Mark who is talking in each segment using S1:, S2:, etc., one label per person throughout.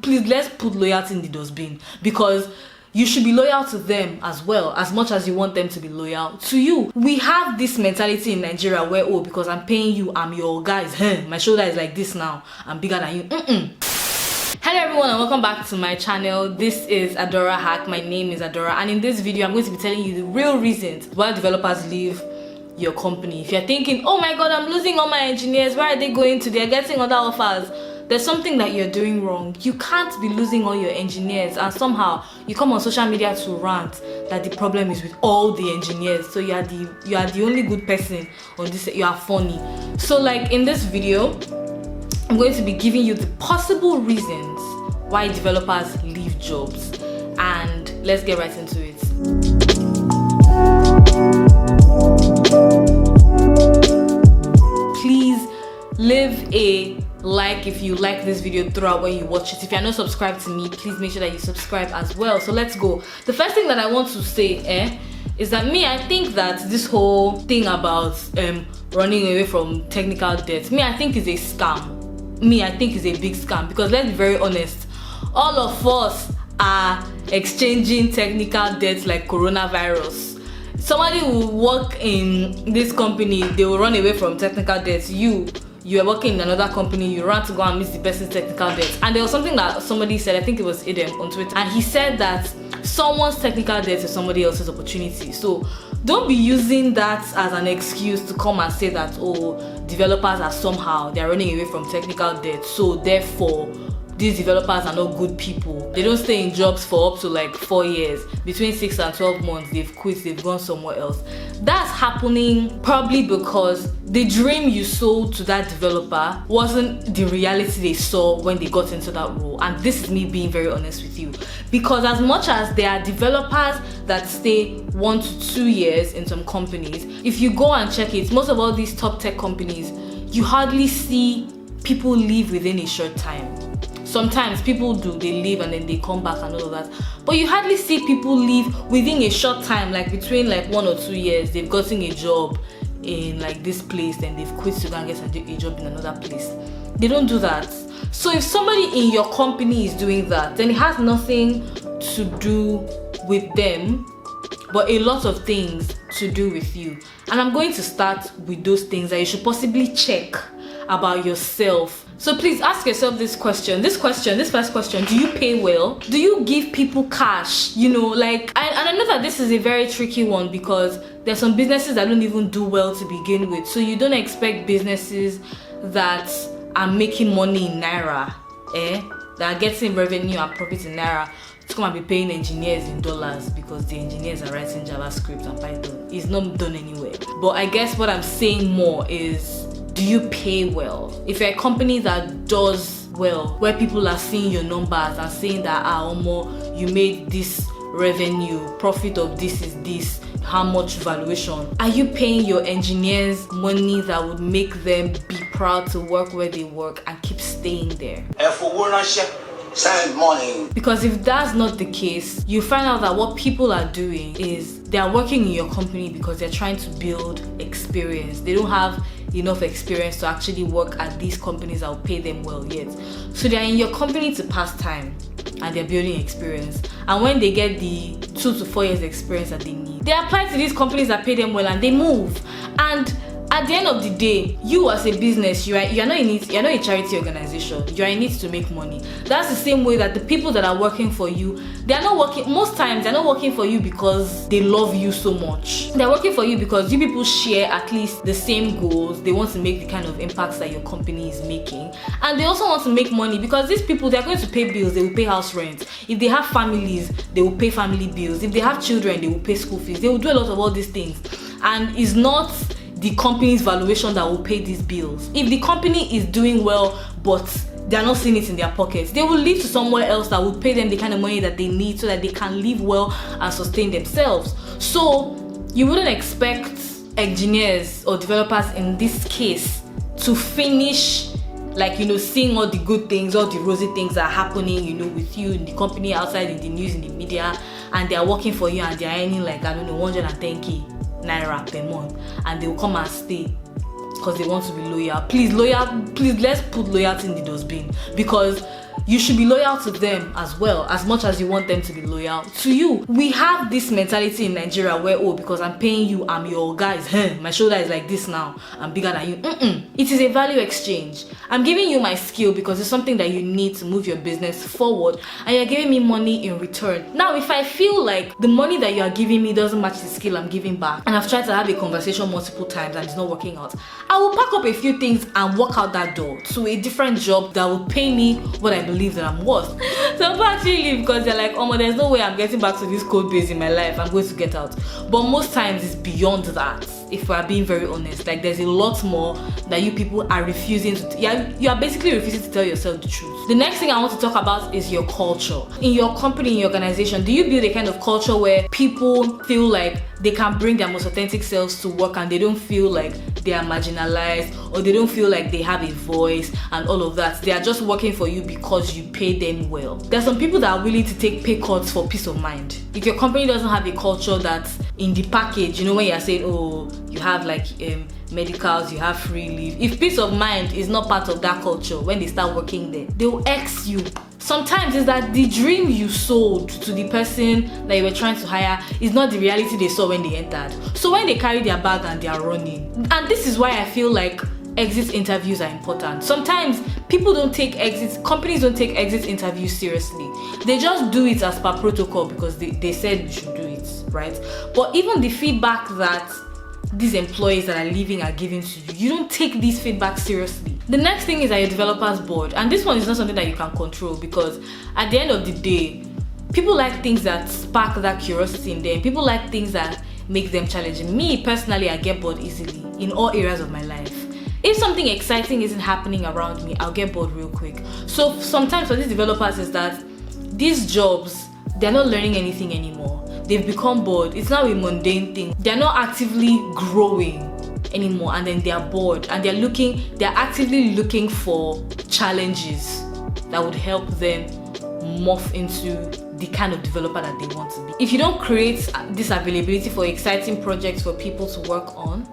S1: Please, let's put loyalty in the dustbin, because you should be loyal to them as well, as much as you want them to be loyal to you. We have this mentality in Nigeria where, oh, because I'm paying you, I'm your guys. My shoulder is like this now, I'm bigger than you. Hello everyone and welcome back to my channel. This is Adora Hack. My name is Adora, and in this video I'm going to be telling you the real reasons why developers leave your company. If you're thinking, oh my god, I'm losing all my engineers, where are they going to? They're getting other offers. There's something that you're doing wrong. You can't be losing all your engineers and somehow you come on social media to rant that the problem is with all the engineers. So you are the only good person on this. You are funny. So like in this video, I'm going to be giving you the possible reasons why developers leave jobs, and let's get right into it. Please leave a like if you like this video throughout when you watch it. If you're not subscribed to me, please make sure that you subscribe as well. So let's go. The first thing that I want to say is that I think that this whole thing about running away from technical debt, I think is a scam. I think is a big scam, because let's be very honest, all of us are exchanging technical debts like coronavirus. Somebody will work in this company, they will run away from technical debts. You are working in another company, you run to go and miss the person's technical debt. And there was something that somebody said, I think it was Adam on Twitter, and he said that someone's technical debt is somebody else's opportunity. So don't be using that as an excuse to come and say that, oh, developers are somehow, they're running away from technical debt, so therefore these developers are not good people. They don't stay in jobs for up to like 4 years. Between 6 and 12 months, they've quit, they've gone somewhere else. That's happening probably because the dream you sold to that developer wasn't the reality they saw when they got into that role. And this is me being very honest with you. Because as much as there are developers that stay 1 to 2 years in some companies, if you go and check it, most of all these top tech companies, you hardly see people leave within a short time. Sometimes people do, they leave and then they come back and all of that, but you hardly see people leave within a short time, like between like 1 or 2 years. They've gotten a job in like this place, then they've quit to go and get a job in another place. They don't do that. So if somebody in your company is doing that, then it has nothing to do with them, but a lot of things to do with you. And I'm going to start with those things that you should possibly check about yourself. So please ask yourself this first question: do you pay well? Do you give people cash? And I know that this is a very tricky one, because there's some businesses that don't even do well to begin with. So you don't expect businesses that are making money in naira, that are getting revenue and profit in naira, to come and be paying engineers in dollars because the engineers are writing JavaScript and Python. It's not done anywhere. But I guess what I'm saying more is, do you pay well? If you're a company that does well, where people are seeing your numbers and saying that, you made this revenue, profit of this is this, how much valuation, are you paying your engineers money that would make them be proud to work where they work and keep staying there? Because if that's not the case, you find out that what people are doing is they are working in your company because they're trying to build experience. They don't have enough experience to actually work at these companies that will pay them well yet. So they're in your company to pass time and they're building experience. And when they get the 2 to 4 years experience that they need, they apply to these companies that pay them well and they move. And at the end of the day, you as a business, you're not in it, you're not a charity organization, you're in it to make money. That's the same way that the people that are working for you, most times they're not working for you because they love you so much. They're working for you because you people share at least the same goals. They want to make the kind of impacts that your company is making. And they also want to make money because these people, they're going to pay bills, they will pay house rent. If they have families, they will pay family bills. If they have children, they will pay school fees. They will do a lot of all these things. And it's not the company's valuation that will pay these bills. If the company is doing well but they're not seeing it in their pockets, they will leave to somewhere else that will pay them the kind of money that they need so that they can live well and sustain themselves. So you wouldn't expect engineers or developers in this case to finish seeing all the good things, all the rosy things that are happening, with you in the company, outside in the news, in the media, and they are working for you and they are earning 110k naira per month, and they will come and stay because they want to be loyal. Please, let's put loyalty in the dustbin, because you should be loyal to them as well, as much as you want them to be loyal to you. We have this mentality in Nigeria where, oh, because I'm paying you, I'm your guys, my shoulder is like this now, I'm bigger than you. It is a value exchange. I'm giving you my skill because it's something that you need to move your business forward, and you're giving me money in return. Now, if I feel like the money that you are giving me doesn't match the skill I'm giving back, and I've tried to have a conversation multiple times and it's not working out, I will pack up a few things and walk out that door to a different job that will pay me what I believe that I'm worth. Some people actually leave because they're like, oh, there's no way I'm getting back to this code base in my life, I'm going to get out. But most times it's beyond that, if we're being very honest. Like, there's a lot more that you people are refusing to you are basically refusing to tell yourself the truth. The next thing I want to talk about is your culture. In your company, in your organization, do you build a kind of culture where people feel like they can bring their most authentic selves to work and they don't feel like they are marginalized, or they don't feel like they have a voice and all of that? They are just working for you because you pay them well. There's some people that are willing to take pay cuts for peace of mind. If your company doesn't have a culture that's in the package, when you're saying, oh, you have like medicals, you have free leave. If peace of mind is not part of that culture, when they start working there, they will X you. Sometimes it's that the dream you sold to the person that you were trying to hire is not the reality they saw when they entered. So when they carry their bag and they are running, and this is why I feel like exit interviews are important. Sometimes companies don't take exit interviews seriously. They just do it as per protocol because they said we should do it, right? But even the feedback that these employees that are leaving are giving to you, you don't take these feedback seriously. The next thing is that your developers board, and this one is not something that you can control, because at the end of the day, people like things that spark that curiosity in them. People like things that make them challenging. Me personally, I get bored easily in all areas of my life. If something exciting isn't happening around me, I'll get bored real quick. So sometimes for these developers is that these jobs, they're not learning anything anymore. They've become bored. It's now a mundane thing. They're not actively growing anymore, and then they're bored, and they're actively looking for challenges that would help them morph into the kind of developer that they want to be. If you don't create this availability for exciting projects for people to work on,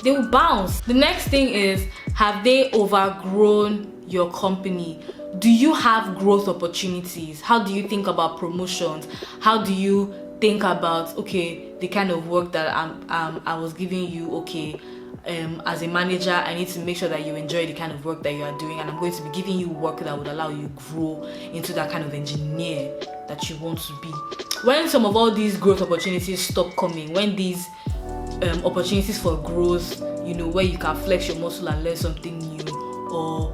S1: they will bounce. The next thing is, have they overgrown your company? Do you have growth opportunities? How do you think about promotions? How do you think about, okay, the kind of work that I was giving you, okay, as a manager, I need to make sure that you enjoy the kind of work that you are doing, and I'm going to be giving you work that would allow you grow into that kind of engineer that you want to be. When some of all these growth opportunities stop coming, when these opportunities for growth, where you can flex your muscle and learn something new, or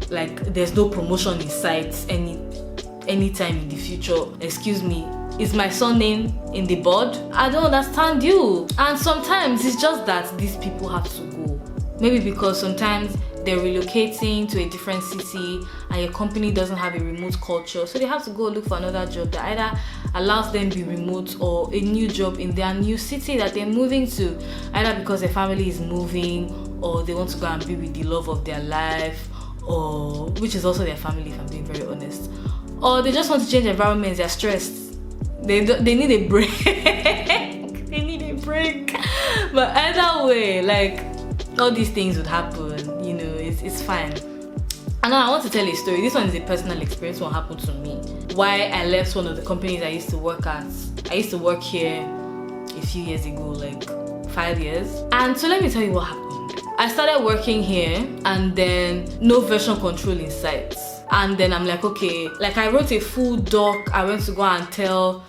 S1: like there's no promotion in sight anytime in the future. Excuse me, is my surname in the board? I don't understand you. And sometimes it's just that these people have to go. Maybe because sometimes they're relocating to a different city and your company doesn't have a remote culture, so they have to go look for another job that either allows them to be remote, or a new job in their new city that they're moving to, either because their family is moving, or they want to go and be with the love of their life, or which is also their family, if I'm being very honest, or they just want to change environments. They're stressed. They need a break. They need a break. But either way, like, all these things would happen, it's fine. And now I want to tell a story. This one is a personal experience. What happened to me, why I left one of the companies I used to work at. I used to work here a few years ago, like 5 years. And so let me tell you what happened. I started working here, and then no version control in sight. And then I'm like, okay, like I wrote a full doc. I went to go and tell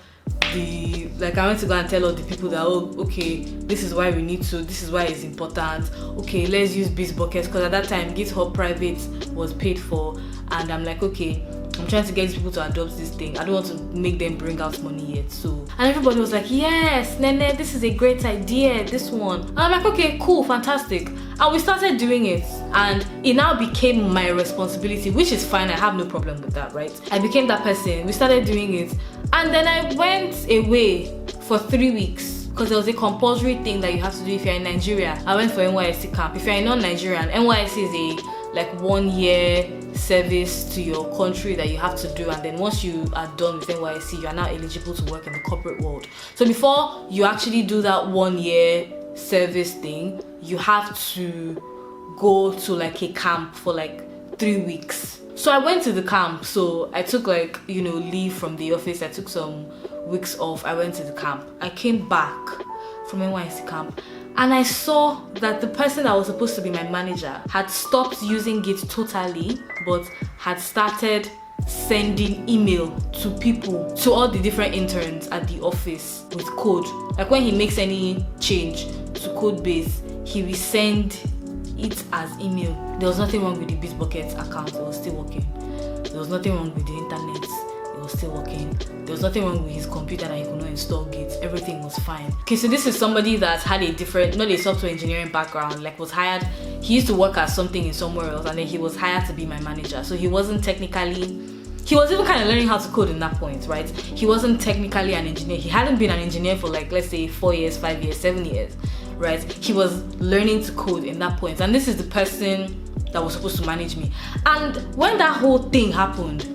S1: all the people that, oh, okay, this is why we need to, this is why it's important. Okay, let's use Bitbucket, because at that time GitHub Private was paid for, and I'm like, okay, I'm trying to get these people to adopt this thing. I don't want to make them bring out money yet. So, and everybody was like, yes, Nene, this is a great idea, this one. And I'm like, okay, cool, fantastic. And we started doing it, and it now became my responsibility, which is fine. I have no problem with that, right? I became that person. We started doing it, and then I went away for 3 weeks because there was a compulsory thing that you have to do if you're in Nigeria. I went for NYSC camp. If you're non-Nigerian, NYSC is a 1 year service to your country that you have to do, and then once you are done with NYSC, you are now eligible to work in the corporate world. So before you actually do that 1 year service thing, you have to go to like a camp for like 3 weeks. So I went to the camp. So I took like, you know, leave from the office. I took some weeks off. I went to the camp. I came back from NYSC camp and I saw that the person that was supposed to be my manager had stopped using it totally, but had started sending email to people, to all the different interns at the office with code. Like when he makes any change to code base, he will send it as email. There was nothing wrong with the Bitbucket account, it was still working. There was nothing wrong with the internet, it was still working. There was nothing wrong with his computer that he could not install Git, everything was fine. Okay, so this is somebody that had a different, not a software engineering background, like was hired, he used to work as something in somewhere else and then he was hired to be my manager. So he wasn't technically, he was even kind of learning how to code in that point, right? He wasn't technically an engineer. He hadn't been an engineer for like, let's say 4 years, 5 years, 7 years, right? He was learning to code in that point. And this is the person that was supposed to manage me. And when that whole thing happened,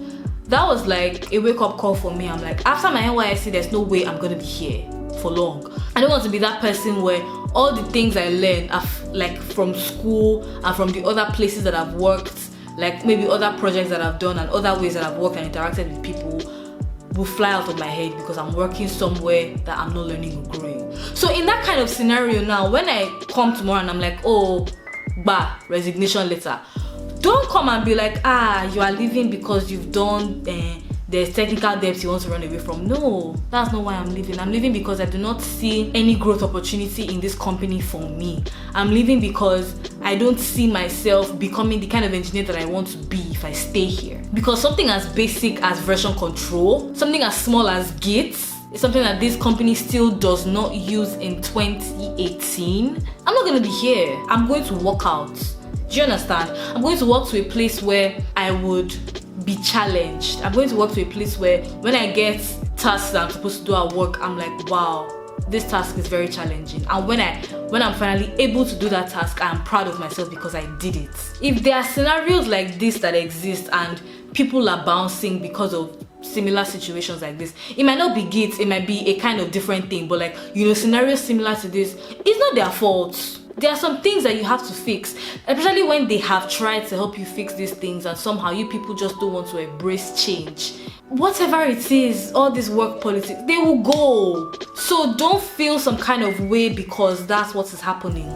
S1: that was like a wake-up call for me. I'm like, after my NYSC, there's no way I'm gonna be here for long. I don't want to be that person where all the things I learned like from school and from the other places that I've worked, like maybe other projects that I've done and other ways that I've worked and interacted with people, will fly out of my head because I'm working somewhere that I'm not learning or growing. So in that kind of scenario now, when I come tomorrow and I'm like, oh, resignation letter, don't come and be like, you are leaving because you've done there's technical depth you want to run away from. No, that's not why I'm leaving. I'm leaving because I do not see any growth opportunity in this company for me. I'm leaving because I don't see myself becoming the kind of engineer that I want to be if I stay here. Because something as basic as version control, something as small as Git, is something that this company still does not use in 2018. I'm not going to be here. I'm going to walk out. Do you understand? I'm going to walk to a place where I would be challenged. I'm going to work to a place where when I get tasks that I'm supposed to do at work, I'm like, wow, this task is very challenging. And when I'm finally able to do that task, I'm proud of myself because I did it. If there are scenarios like this that exist and people are bouncing because of similar situations like this, it might not be Git, it might be a kind of different thing, but like, you know, scenarios similar to this, it's not their fault. There are some things that you have to fix, especially when they have tried to help you fix these things and somehow you people just don't want to embrace change. Whatever it is, all this work politics, they will go. So don't feel some kind of way because that's what is happening.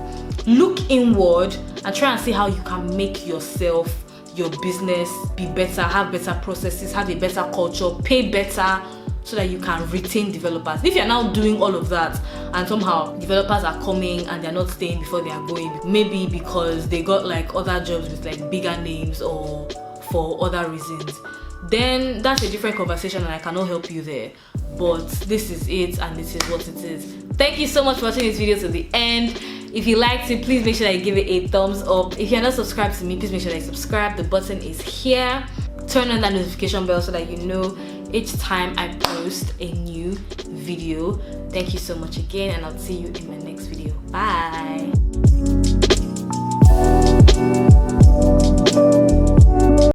S1: Look inward and try and see how you can make yourself, your business be better, have better processes, have a better culture, pay better, so that you can retain developers. If you're now doing all of that and somehow developers are coming and they're not staying before they are going, maybe because they got like other jobs with like bigger names or for other reasons, then that's a different conversation and I cannot help you there. But this is it and this is what it is. Thank you so much for watching this video to the end. If you liked it, please make sure that you give it a thumbs up. If you're not subscribed to me, please make sure that you subscribe. The button is here. Turn on that notification bell so that you know each time I post a new video. Thank you so much again and I'll see you in my next video. Bye.